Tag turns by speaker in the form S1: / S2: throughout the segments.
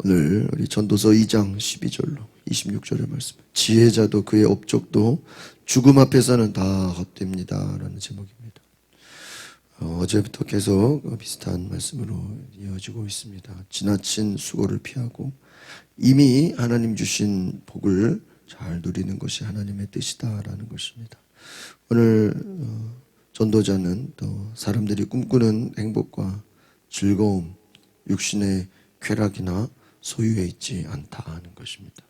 S1: 오늘 우리 전도서 2장 12절로 26절의 말씀. 지혜자도 그의 업적도 죽음 앞에서는 다 헛됩니다 라는 제목입니다. 어제부터 계속 비슷한 말씀으로 이어지고 있습니다. 지나친 수고를 피하고 이미 하나님 주신 복을 잘 누리는 것이 하나님의 뜻이다라는 것입니다. 오늘 전도자는 또 사람들이 꿈꾸는 행복과 즐거움, 육신의 쾌락이나 소유에 있지 않다는 것입니다.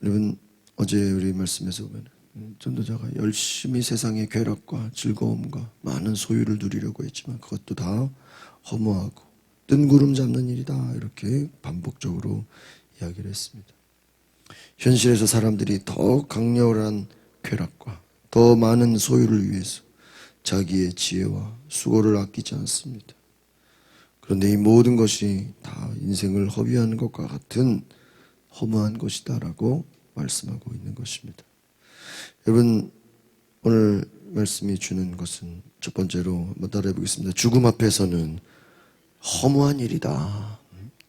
S1: 여러분, 어제 우리 말씀에서 보면 전도자가 열심히 세상의 쾌락과 즐거움과 많은 소유를 누리려고 했지만 그것도 다 허무하고 뜬구름 잡는 일이다, 이렇게 반복적으로 이야기를 했습니다. 현실에서 사람들이 더 강렬한 쾌락과 더 많은 소유를 위해서 자기의 지혜와 수고를 아끼지 않습니다. 그런데 이 모든 것이 다 인생을 허비하는 것과 같은 허무한 것이다라고 말씀하고 있는 것입니다. 여러분, 오늘 말씀이 주는 것은 첫 번째로 한번 따라해 보겠습니다. 죽음 앞에서는 허무한 일이다.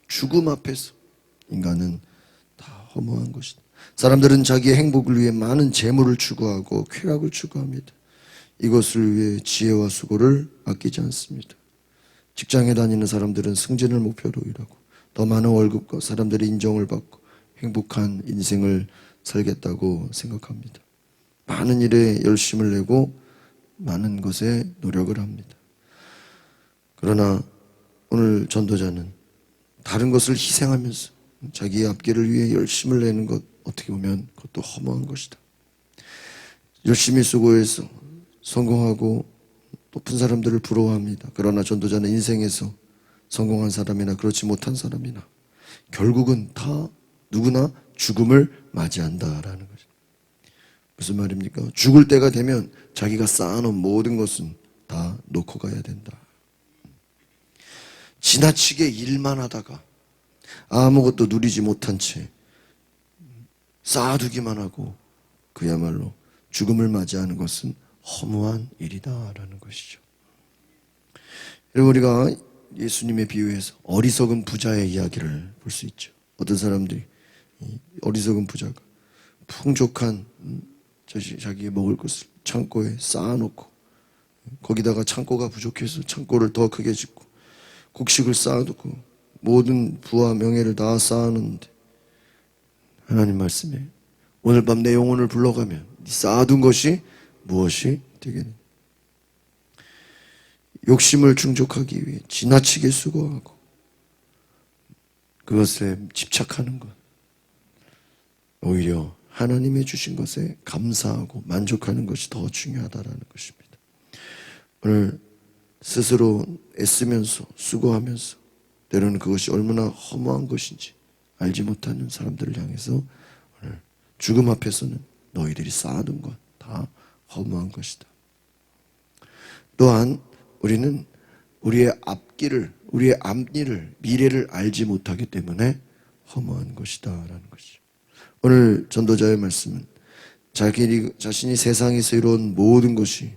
S1: 죽음 앞에서 인간은 다 허무한 것이다. 사람들은 자기의 행복을 위해 많은 재물을 추구하고 쾌락을 추구합니다. 이것을 위해 지혜와 수고를 아끼지 않습니다. 직장에 다니는 사람들은 승진을 목표로 일하고 더 많은 월급과 사람들의 인정을 받고 행복한 인생을 살겠다고 생각합니다. 많은 일에 열심을 내고 많은 것에 노력을 합니다. 그러나 오늘 전도자는 다른 것을 희생하면서 자기의 앞길을 위해 열심을 내는 것, 어떻게 보면 그것도 허무한 것이다. 열심히 수고해서 성공하고 높은 사람들을 부러워합니다. 그러나 전도자는 인생에서 성공한 사람이나 그렇지 못한 사람이나 결국은 다 누구나 죽음을 맞이한다라는 거죠. 무슨 말입니까? 죽을 때가 되면 자기가 쌓아놓은 모든 것은 다 놓고 가야 된다. 지나치게 일만 하다가 아무것도 누리지 못한 채 쌓아두기만 하고 그야말로 죽음을 맞이하는 것은 허무한 일이다라는 것이죠. 여러분, 우리가 예수님의 비유에서 어리석은 부자의 이야기를 볼 수 있죠. 어떤 사람들이 어리석은 부자가 풍족한 자기의 먹을 것을 창고에 쌓아놓고 거기다가 창고가 부족해서 창고를 더 크게 짓고 곡식을 쌓아두고 모든 부와 명예를 다 쌓아놓는데 하나님 말씀에 오늘 밤 내 영혼을 불러가면 쌓아둔 것이 무엇이 되겠느냐. 욕심을 충족하기 위해 지나치게 수고하고 그것에 집착하는 것, 오히려 하나님의 주신 것에 감사하고 만족하는 것이 더 중요하다는 것입니다. 오늘 스스로 애쓰면서 수고하면서 때로는 그것이 얼마나 허무한 것인지 알지 못하는 사람들을 향해서 오늘 죽음 앞에서는 너희들이 쌓아둔 것 다 허무한 것이다. 또한 우리는 우리의 앞길을, 우리의 앞일을, 미래를 알지 못하기 때문에 허무한 것이다 라는 것이죠. 오늘 전도자의 말씀은 자신이 세상에서 이룬 모든 것이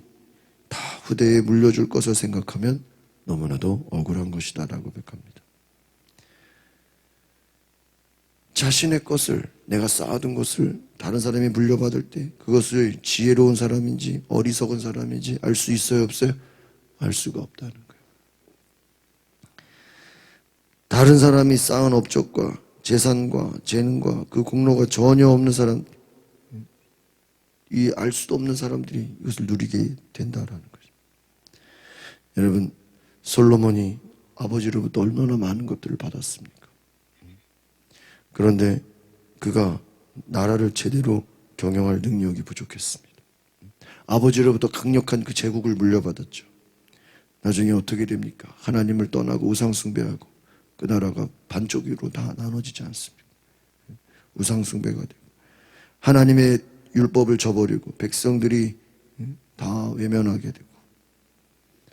S1: 다 후대에 물려줄 것을 생각하면 너무나도 억울한 것이다 라고 고백합니다. 자신의 것을, 내가 쌓아둔 것을 다른 사람이 물려받을 때 그것을 지혜로운 사람인지 어리석은 사람인지 알 수 있어요, 없어요? 알 수가 없다는 거예요. 다른 사람이 쌓은 업적과 재산과 재능과 그 공로가 전혀 없는 사람, 이 알 수도 없는 사람들이 이것을 누리게 된다라는 거죠. 여러분, 솔로몬이 아버지로부터 얼마나 많은 것들을 받았습니까? 그런데 그가 나라를 제대로 경영할 능력이 부족했습니다. 아버지로부터 강력한 그 제국을 물려받았죠. 나중에 어떻게 됩니까? 하나님을 떠나고 우상숭배하고 그 나라가 반쪽으로 다 나눠지지 않습니까? 우상숭배가 되고 하나님의 율법을 저버리고 백성들이 다 외면하게 되고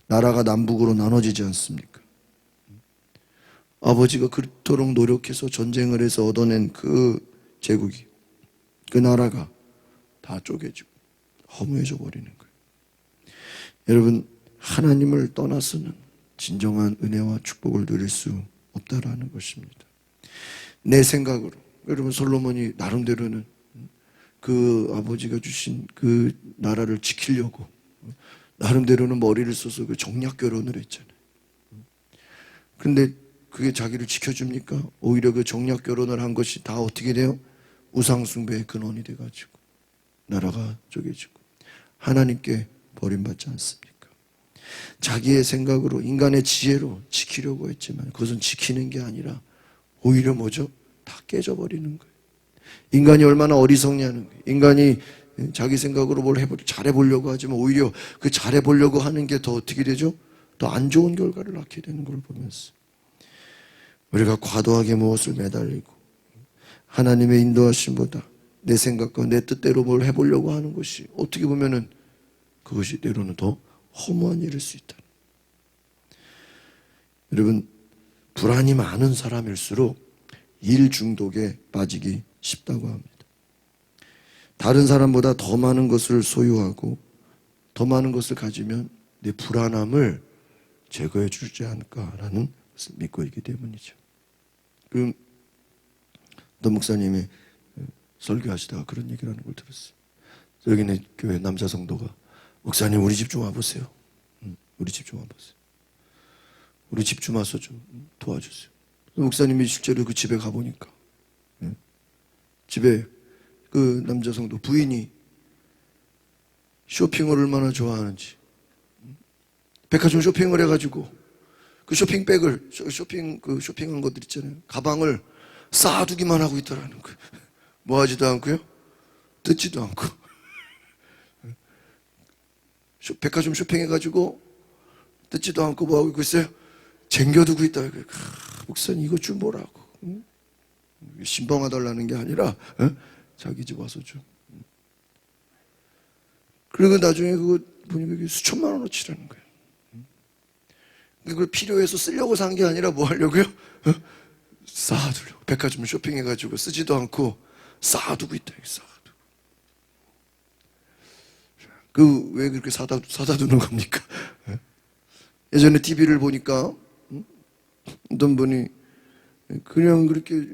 S1: 나라가 남북으로 나눠지지 않습니까? 아버지가 그토록 노력해서 전쟁을 해서 얻어낸 그 제국이, 그 나라가 다 쪼개지고 허무해져 버리는 거예요. 여러분, 하나님을 떠나서는 진정한 은혜와 축복을 누릴 수 없다라는 것입니다. 내 생각으로. 여러분 솔로몬이 나름대로는 그 아버지가 주신 그 나라를 지키려고 나름대로는 머리를 써서 그 정략 결혼을 했잖아요. 근데 그게 자기를 지켜줍니까? 오히려 그 정략 결혼을 한 것이 다 어떻게 돼요? 우상숭배의 근원이 돼가지고 나라가 쪼개지고 하나님께 버림받지 않습니까? 자기의 생각으로 인간의 지혜로 지키려고 했지만 그것은 지키는 게 아니라 오히려 뭐죠? 다 깨져버리는 거예요. 인간이 얼마나 어리석냐는 거예요. 인간이 자기 생각으로 뭘 잘해보려고 하지만 오히려 그 잘해보려고 하는 게 더 어떻게 되죠? 더 안 좋은 결과를 낳게 되는 걸 보면서 우리가 과도하게 무엇을 매달리고 하나님의 인도하심보다 내 생각과 내 뜻대로 뭘 해보려고 하는 것이 어떻게 보면은 그것이 때로는 더 허무한 일일 수 있다. 여러분, 불안이 많은 사람일수록 일 중독에 빠지기 쉽다고 합니다. 다른 사람보다 더 많은 것을 소유하고 더 많은 것을 가지면 내 불안함을 제거해 주지 않을까라는 것을 믿고 있기 때문이죠. 어떤 목사님이 설교하시다가 그런 얘기를 하는 걸 들었어요. 여기는 교회 남자 성도가 목사님 우리 집 좀 와보세요. 우리 집 좀 와보세요. 우리 집 좀 와서 좀 도와주세요. 목사님이 실제로 그 집에 가보니까 집에 그 남자 성도 부인이 쇼핑을 얼마나 좋아하는지 백화점 쇼핑을 해가지고 그 쇼핑백을 쇼핑한 것들 있잖아요. 가방을 쌓아두기만 하고 있더라는 거예요. 뭐 하지도 않고요. 뜯지도 않고. 백화점 쇼핑해가지고 뜯지도 않고 뭐 하고 있어요? 쟁겨두고 있다. 목사님 이것 좀 뭐라고. 신방하달라는 게 아니라 자기 집 와서 좀. 그리고 나중에 그거 보니까 수천만 원어치라는 거예요. 그걸 필요해서 쓰려고 산 게 아니라 뭐 하려고요? 쌓아두려고. 백화점 쇼핑해가지고 쓰지도 않고 쌓아두고 있다. 쌓아두고. 왜 그렇게 사다 두는 겁니까? 예전에 TV를 보니까 어떤 분이 그냥 그렇게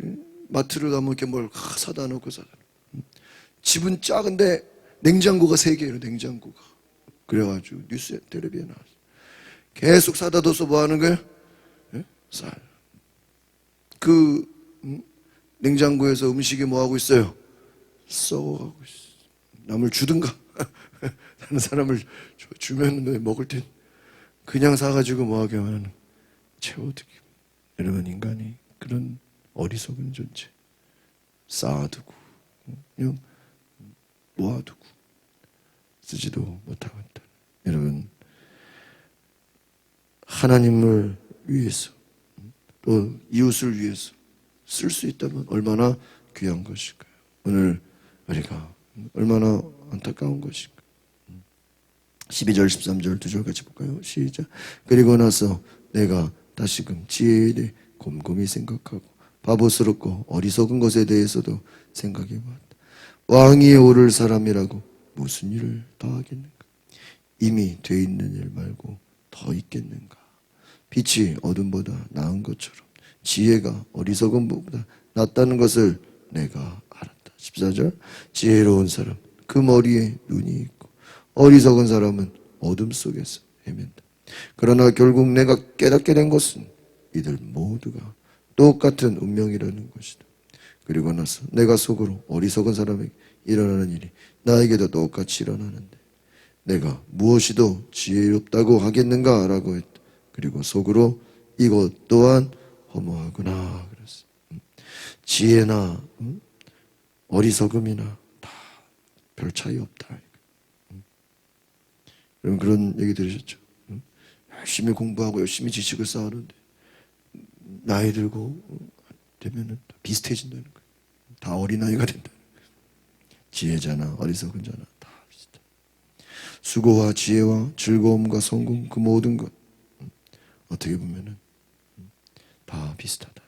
S1: 마트를 가면 이렇게 뭘 사다 놓고 집은 작은데 냉장고가 3개예요. 냉장고가. 그래가지고 뉴스 텔레비에 나왔어요. 계속 사다 둬서 뭐 하는 거예요? 냉장고에서 음식이 뭐 하고 있어요? 썩어가고 있어요. 남을 주든가. 다른 사람을 주면 먹을 땐 그냥 사가지고 뭐 하게 하는 채워두기. 여러분 인간이 그런 어리석은 존재. 쌓아두고 그냥 모아두고 쓰지도 못하고 있다. 여러분 하나님을 위해서 또 이웃을 위해서 쓸 수 있다면 얼마나 귀한 것일까요? 오늘 우리가 얼마나 안타까운 것인가. 12절 13절 2절 같이 볼까요? 시작. 그리고 나서 내가 다시금 지혜에 대해 곰곰이 생각하고 바보스럽고 어리석은 것에 대해서도 생각해보았다. 왕위에 오를 사람이라고 무슨 일을 더 하겠는가? 이미 돼 있는 일 말고 더 있겠는가? 빛이 어둠보다 나은 것처럼 지혜가 어리석음보다 낫다는 것을 내가 알았다. 14절. 지혜로운 사람 그 머리에 눈이 있고 어리석은 사람은 어둠 속에서 헤맨다. 그러나 결국 내가 깨닫게 된 것은 이들 모두가 똑같은 운명이라는 것이다. 그리고 나서 내가 속으로 어리석은 사람에게 일어나는 일이 나에게도 똑같이 일어나는데 내가 무엇이도 지혜롭다고 하겠는가? 라고 했다. 그리고 속으로 이것 또한 허무하구나 그랬어. 지혜나 어리석음이나 다 별 차이 없다. 여러분 그런 얘기 들으셨죠? 열심히 공부하고 열심히 지식을 쌓았는데 나이 들고 되면은 비슷해진다는 거예요. 다 어린아이가 된다는 거예요. 지혜자나 어리석은 자나 다 비슷해. 수고와 지혜와 즐거움과 성공 그 모든 것 어떻게 보면은 다 비슷하다.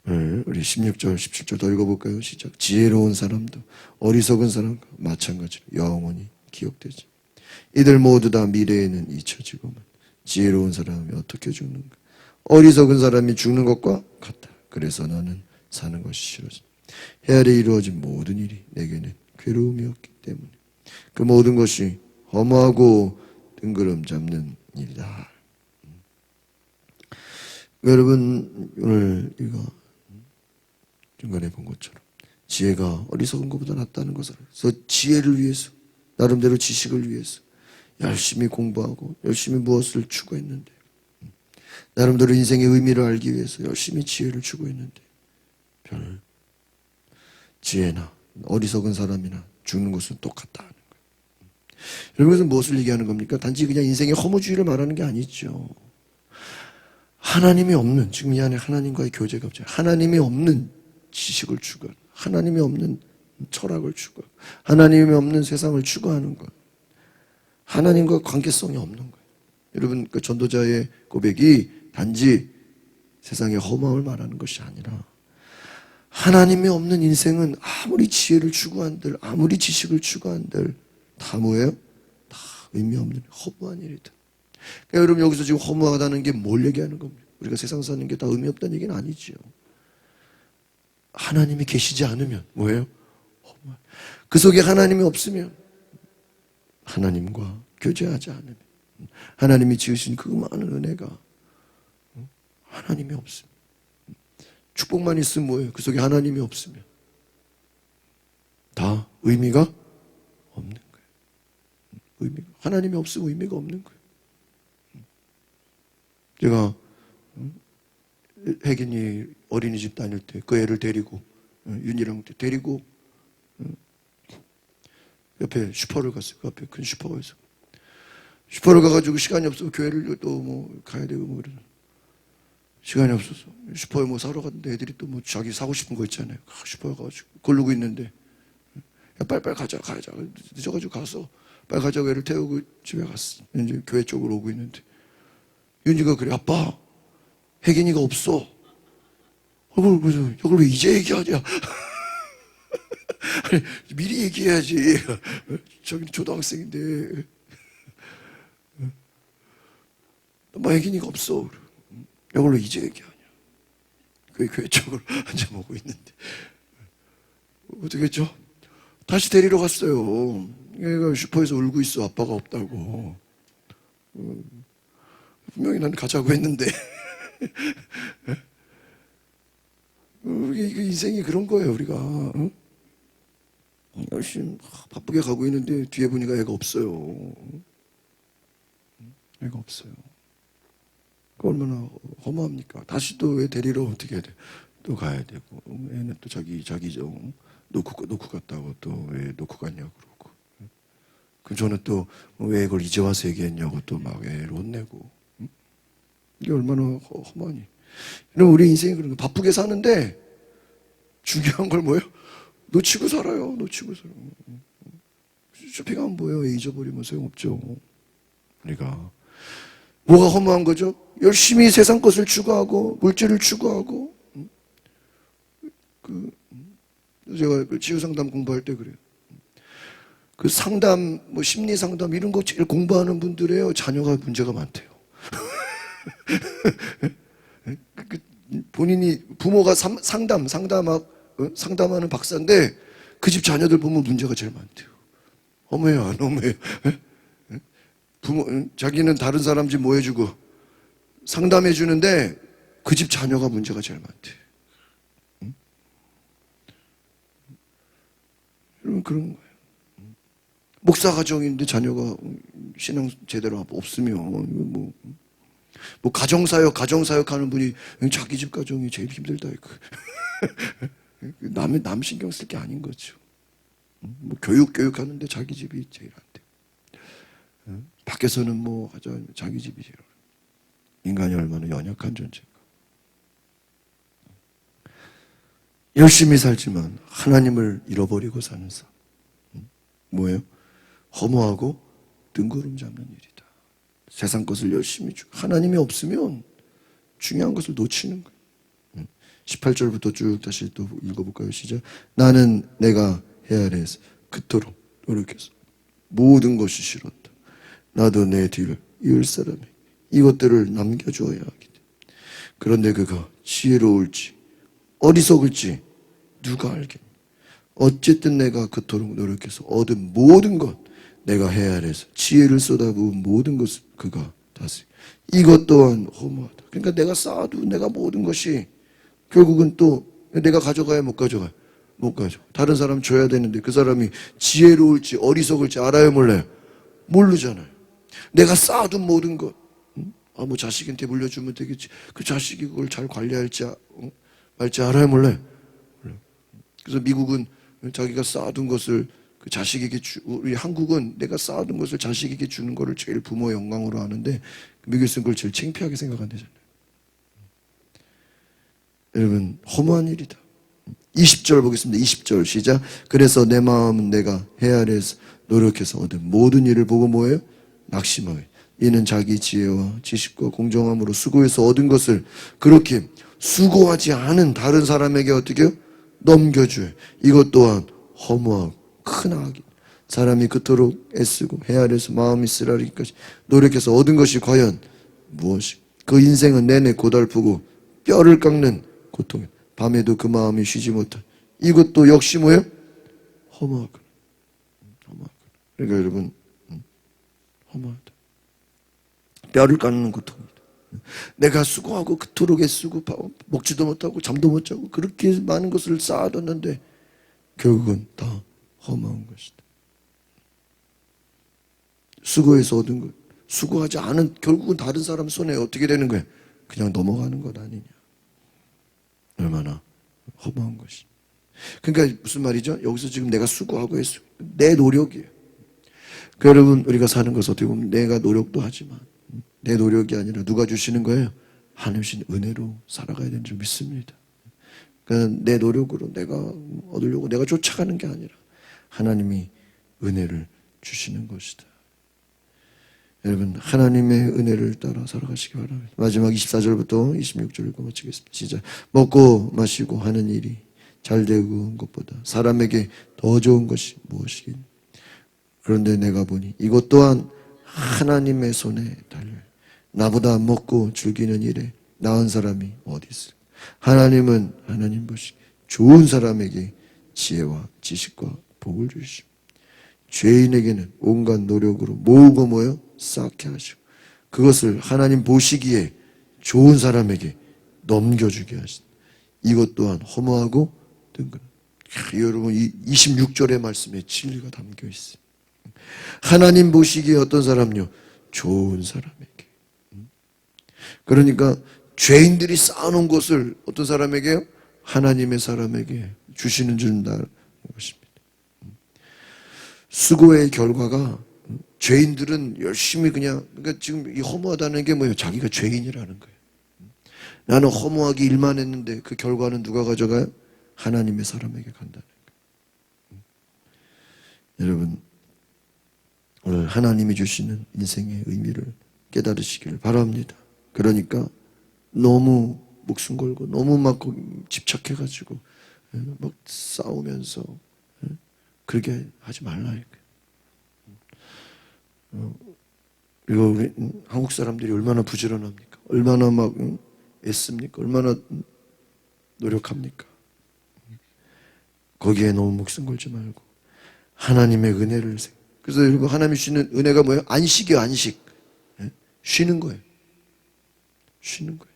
S1: 오늘 우리 16절 17절 더 읽어볼까요? 시작. 지혜로운 사람도 어리석은 사람과 마찬가지로 영원히 기억되지. 이들 모두 다 미래에는 잊혀지고만 지혜로운 사람이 어떻게 죽는가? 어리석은 사람이 죽는 것과 같다. 그래서 나는 사는 것이 싫어진다. 해 아래 이루어진 모든 일이 내게는 괴로움이었기 때문에 그 모든 것이 허무하고 뜬구름 잡는 일이다. 여러분, 오늘 이거 중간에 본 것처럼 지혜가 어리석은 것보다 낫다는 것을, 그래서 지혜를 위해서, 나름대로 지식을 위해서 열심히 공부하고 열심히 무엇을 추구했는데, 나름대로 인생의 의미를 알기 위해서 열심히 지혜를 추구했는데 별 지혜나 어리석은 사람이나 죽는 것은 똑같다. 여러분, 그것은 무엇을 얘기하는 겁니까? 단지 그냥 인생의 허무주의를 말하는 게 아니죠. 하나님이 없는, 지금 이 안에 하나님과의 교제가 없죠. 하나님이 없는 지식을 추구하는, 하나님이 없는 철학을 추구하고, 하나님이 없는 세상을 추구하는 것, 하나님과 관계성이 없는 거예요. 여러분, 그 전도자의 고백이 단지 세상의 허무함을 말하는 것이 아니라, 하나님이 없는 인생은 아무리 지혜를 추구한들, 아무리 지식을 추구한들 다 뭐예요? 다 의미 없는 허무한 일이다. 그러니까 여러분, 여기서 지금 허무하다는 게 뭘 얘기하는 겁니까? 우리가 세상 사는 게 다 의미 없다는 얘기는 아니죠. 하나님이 계시지 않으면 뭐예요? 허무한. 그 속에 하나님이 없으면, 하나님과 교제하지 않으면, 하나님이 지으신 그 많은 은혜가 하나님이 없으면, 축복만 있으면 뭐예요? 그 속에 하나님이 없으면 다 의미가 없는 거예요. 하나님이 없으면 의미가 없는 거예요. 제가 혜gin이 어린이집 다닐 때 그 애를 데리고, 윤이랑 데리고 옆에 슈퍼를 갔어요. 그 앞에 큰 슈퍼가 있어. 슈퍼를 가가지고 시간이 없어서 교회를 또 뭐 가야 되고 뭐 그러는, 시간이 없어서 슈퍼에 뭐 사러 갔는데 애들이 또 뭐 자기 사고 싶은 거 있잖아요. 슈퍼에 가가지고 고르고 있는데, 야, 빨리빨리 가자. 늦어가지고 가서 빨리 가자고 애를 태우고 집에 갔어. 이제 교회 쪽으로 오고 있는데 윤지가 그래, 아빠 혜gin이가 없어. 그래서 이걸 왜 이제 얘기하냐? 아니, 미리 얘기해야지. 저기 초등학생인데 엄마 혜gin이가 없어. 이걸로 이제 얘기하냐? 교회 쪽으로 앉아 먹고 있는데 어떻게 했죠? 다시 데리러 갔어요. 얘가 슈퍼에서 울고 있어. 아빠가 없다고. 분명히 난 가자고 했는데. 이게 인생이 그런 거예요, 우리가. 응? 열심히 바쁘게 가고 있는데 뒤에 보니까 애가 없어요. 애가 없어요. 그 얼마나 허무합니까? 다시 또 애 데리러 어떻게 해야 돼? 또 가야 되고, 애는 또 자기 좀 놓고 갔다고 또 왜 놓고 갔냐고 그러고. 그럼 저는 또 왜 이걸 이제 와서 얘기했냐고 또 막 애를 혼내고. 이게 얼마나 허무하니. 우리 인생이 그런 거, 바쁘게 사는데 중요한 걸 뭐예요? 놓치고 살아요. 쇼핑하면 뭐예요? 잊어버리면 소용없죠. 우리가 뭐가 허무한 거죠? 열심히 세상 것을 추구하고 물질을 추구하고. 제가 그 치유상담 공부할 때 그래요. 그 상담, 뭐 심리 상담 이런 거 제일 공부하는 분들이에요. 자녀가 문제가 많대요. 본인이 부모가 상담하는 박사인데 그 집 자녀들 보면 문제가 제일 많대요. 어머예요, 안 어머예요? 자기는 다른 사람 집 뭐 해주고 상담해 주는데 그 집 자녀가 문제가 제일 많대요. 여러분, 그런 거예요. 목사 가정인데 자녀가 신앙 제대로 없으면 뭐 가정사역 하는 분이 자기 집 가정이 제일 힘들다. 남 신경 쓸 게 아닌 거죠. 뭐 교육하는데 자기 집이 제일 안 돼. 밖에서는 뭐 하자, 자기 집이 제일. 인간이 얼마나 연약한 존재인가. 열심히 살지만 하나님을 잃어버리고 사는 삶. 뭐예요? 허무하고 뜬구름 잡는 일이다. 세상 것을 열심히 하나님이 없으면 중요한 것을 놓치는 거예요. 18절부터 쭉 다시 또 읽어볼까요? 시작. 나는 내가 해 아래에서 그토록 노력해서 모든 것이 싫었다. 나도 내 뒤를 이을 사람이 이것들을 남겨주어야 하기 때문에. 그런데 그가 지혜로울지 어리석을지 누가 알겠니? 어쨌든 내가 그토록 노력해서 얻은 모든 것 내가 헤아려서 지혜를 쏟아부은 모든 것을 그가 다스리. 이것 또한 허무하다. 그러니까 내가 쌓아둔 내가 모든 것이 결국은 또 내가 가져가야 못 가져가요? 못 가져. 다른 사람 줘야 되는데 그 사람이 지혜로울지 어리석을지 알아요 몰라요? 모르잖아요. 내가 쌓아둔 모든 것 뭐 자식한테 물려주면 되겠지. 그 자식이 그걸 잘 관리할지 말지 알아요 몰라요? 그래서 미국은 자기가 쌓아둔 것을 그 자식에게 우리 한국은 내가 쌓아둔 것을 자식에게 주는 거를 제일 부모의 영광으로 하는데 미국에서는 그걸 제일 창피하게 생각한대잖아요. 여러분 허무한 일이다. 20절 보겠습니다. 20절 시작. 그래서 내 마음은 내가 헤아려서 노력해서 얻은 모든 일을 보고 뭐예요? 낙심하게. 이는 자기 지혜와 지식과 공정함으로 수고해서 얻은 것을 그렇게 수고하지 않은 다른 사람에게 어떻게 해요? 넘겨줘요. 이것 또한 허무하고 큰 악이. 사람이 그토록 애쓰고 헤아려서 마음이 쓰라리기까지 노력해서 얻은 것이 과연 무엇이? 그 인생은 내내 고달프고 뼈를 깎는 고통이다. 밤에도 그 마음이 쉬지 못한. 이것도 역시 뭐예요? 허무하구나. 허무하구나. 그러니까 여러분 허무하다. 뼈를 깎는 고통이다. 내가 수고하고 그토록 애쓰고 먹지도 못하고 잠도 못 자고 그렇게 많은 것을 쌓아뒀는데 결국은 다 허무한 것이다. 수고해서 얻은 것, 수고하지 않은 결국은 다른 사람 손에 어떻게 되는 거야? 그냥 넘어가는 것 아니냐. 얼마나 허무한 것이. 그러니까 무슨 말이죠? 여기서 지금 내가 수고하고 했어. 내 노력이에요. 그 여러분 우리가 사는 것은 어떻게 보면 내가 노력도 하지만 내 노력이 아니라 누가 주시는 거예요? 하나님 주신 은혜로 살아가야 되는 줄 믿습니다. 그러니까 내 노력으로 내가 얻으려고 내가 쫓아가는 게 아니라 하나님이 은혜를 주시는 것이다. 여러분 하나님의 은혜를 따라 살아가시기 바랍니다. 마지막 24절부터 26절 읽고 마치겠습니다. 시작. 먹고 마시고 하는 일이 잘 되는 것보다 사람에게 더 좋은 것이 무엇이겠니? 그런데 내가 보니 이것 또한 하나님의 손에 달려요. 나보다 먹고 즐기는 일에 나은 사람이 어디 있을까? 하나님은 하나님 보시기 좋은 사람에게 지혜와 지식과 복을 주시고 죄인에게는 온갖 노력으로 모으고 모여 쌓게 하시고 그것을 하나님 보시기에 좋은 사람에게 넘겨주게 하신다. 이것 또한 허무하고 뜬금. 여러분 이 26절의 말씀에 진리가 담겨 있어요. 하나님 보시기에 어떤 사람요? 좋은 사람에게. 그러니까 죄인들이 쌓아놓은 것을 어떤 사람에게요? 하나님의 사람에게 주시는 줄 안다는 것입니다. 수고의 결과가 죄인들은 열심히 그러니까 지금 이 허무하다는 게 뭐예요? 자기가 죄인이라는 거예요. 나는 허무하게 일만 했는데 그 결과는 누가 가져가요? 하나님의 사람에게 간다는 거예요. 여러분 오늘 하나님이 주시는 인생의 의미를 깨달으시기를 바랍니다. 그러니까 너무 목숨 걸고 너무 막 집착해가지고 막 싸우면서 그렇게 하지 말라. 이거 우리 한국 사람들이 얼마나 부지런합니까? 얼마나 막 애씁니까? 얼마나 노력합니까? 거기에 너무 목숨 걸지 말고 하나님의 은혜를 그래서 여러분 하나님이 주시는 은혜가 뭐예요? 안식이에요. 안식. 쉬는 거예요. 쉬는 거예요.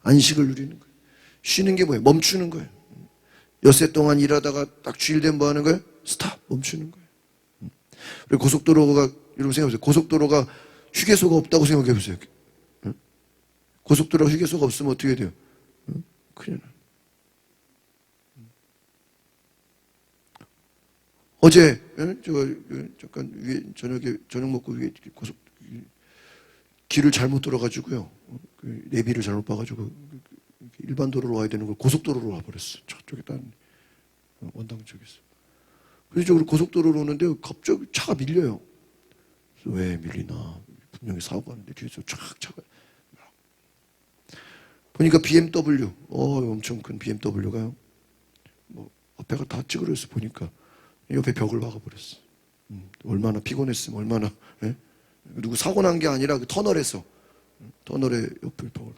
S1: 안식을 누리는 거예요. 쉬는 게 뭐예요? 멈추는 거예요. 엿새 동안 일하다가 딱 주일 되면 뭐 하는 거예요? 스탑! 멈추는 거예요. 그리고 고속도로가 여러분 생각해보세요. 고속도로가 휴게소가 없다고 생각해보세요. 고속도로가 휴게소가 없으면 어떻게 돼요? 큰일 나요. 어제 잠깐 위에 저녁 먹고 위에 길을 잘못 돌아가지고요. 내비를 잘못 봐가지고 일반 도로로 와야 되는 걸 고속도로로 와버렸어. 저쪽에 딴 원당 쪽에서. 그래서 이쪽으로 고속도로로 오는데 갑자기 차가 밀려요. 그래서 왜 밀리나? 분명히 사고가 났는데 뒤에서 쫙 차가. 보니까 BMW, 엄청 큰 BMW가요. 뭐 앞에가 다 찌그러져서 보니까 옆에 벽을 막아버렸어. 얼마나 피곤했으면 얼마나 누구 사고 난 게 아니라 그 터널에서 터널에 옆에 벽을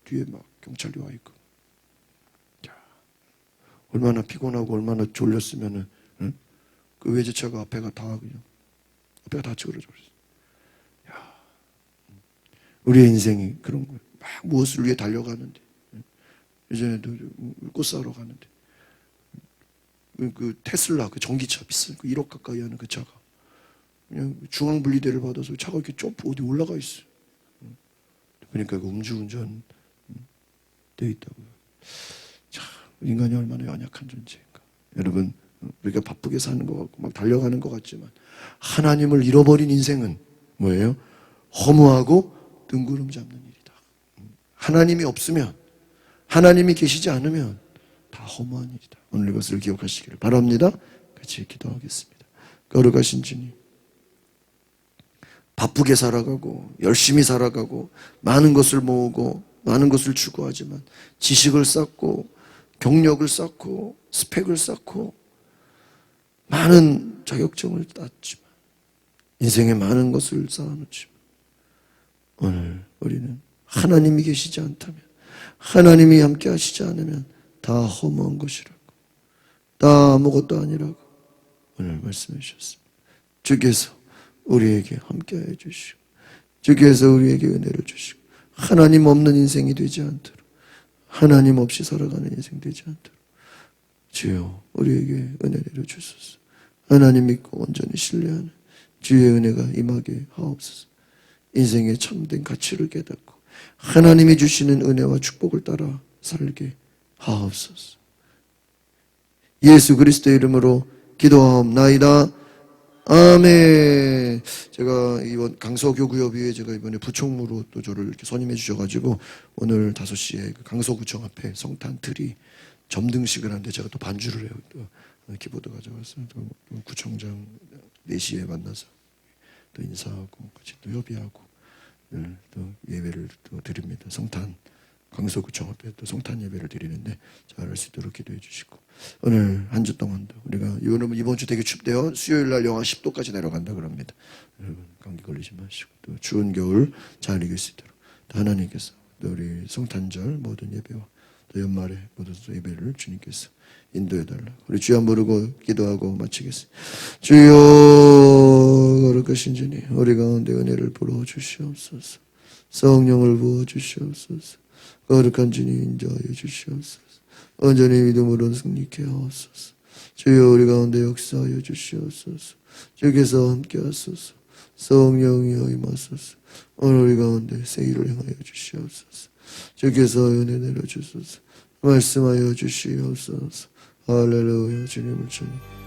S1: 뒤에 막 경찰이 와 있고. 얼마나 피곤하고 얼마나 졸렸으면은, 응? 그 외제차가 앞에가 다 찌그러져 버렸어. 야, 우리의 인생이 그런 거예요. 막 무엇을 위해 달려가는데, 예전에도 꽃 사러 가는데, 그 테슬라, 그 전기차 비싼 그 1억 가까이 하는 그 차가 그냥 중앙분리대를 받아서 차가 이렇게 점프 어디 올라가 있어. 그러니까 그 음주운전 돼 있다고요. 참, 인간이 얼마나 연약한 존재인가. 여러분, 우리가 바쁘게 사는 것 같고 막 달려가는 것 같지만 하나님을 잃어버린 인생은 뭐예요? 허무하고 뜬구름 잡는 일이다. 하나님이 없으면, 하나님이 계시지 않으면 다 허무한 일이다. 오늘 이것을 기억하시기를 바랍니다. 같이 기도하겠습니다. 거룩하신 주님, 바쁘게 살아가고 열심히 살아가고 많은 것을 모으고 많은 것을 추구하지만 지식을 쌓고 경력을 쌓고 스펙을 쌓고 많은 자격증을 땄지만 인생에 많은 것을 쌓아놓지만 오늘 우리는 하나님이 계시지 않다면, 하나님이 함께 하시지 않으면 다 허무한 것이라고, 다 아무것도 아니라고 오늘 말씀해 주셨습니다. 주께서 우리에게 함께하여 주시고 주께서 우리에게 은혜를 주시고 하나님 없는 인생이 되지 않도록, 하나님 없이 살아가는 인생 되지 않도록 주여 우리에게 은혜를 주소서. 하나님 믿고 온전히 신뢰하는 주의 은혜가 임하게 하옵소서. 인생의 참된 가치를 깨닫고 하나님이 주시는 은혜와 축복을 따라 살게 하옵소서. 예수 그리스도의 이름으로 기도하옵나이다. 아멘. 제가 이번 강서교구협의회 제가 이번에 부총무로 또 저를 이렇게 선임해 주셔가지고 오늘 5시에 그 강서구청 앞에 성탄트리 점등식을 하는데 제가 또 반주를 해요. 또 키보드 가져가서 또 구청장 4시에 만나서 또 인사하고 같이 또 협의하고 또 예배를 또 드립니다. 성탄 강서구청 앞에 또 성탄 예배를 드리는데 잘할 수 있도록 기도해 주시고 오늘 한 주 동안도 우리가 여러분 이번 주 되게 춥대요. 수요일 날 영하 10도까지 내려간다 그럽니다. 여러분 감기 걸리지 마시고 또 추운 겨울 잘 이길 수 있도록 또 하나님께서 또 우리 성탄절 모든 예배와 또 연말에 모든 예배를 주님께서 인도해 달라. 우리 주여 부르고 기도하고 마치겠습니다. 주여 거룩하신 주님, 우리 가운데 은혜를 부어 주시옵소서. 성령을 부어 주시옵소서. 거룩한 주님 인자하여 주시옵소서. 온전히 믿음으로 승리케 하옵소서. 주여 우리 가운데 역사하여 주시옵소서. 주께서 함께 하소서. 성령이여 임하소서. 오늘 우리 가운데 새 일을 행하여 주시옵소서. 주께서 은혜 내려 주소서. 말씀하여 주시옵소서. 할렐루야. 주님을 찬양.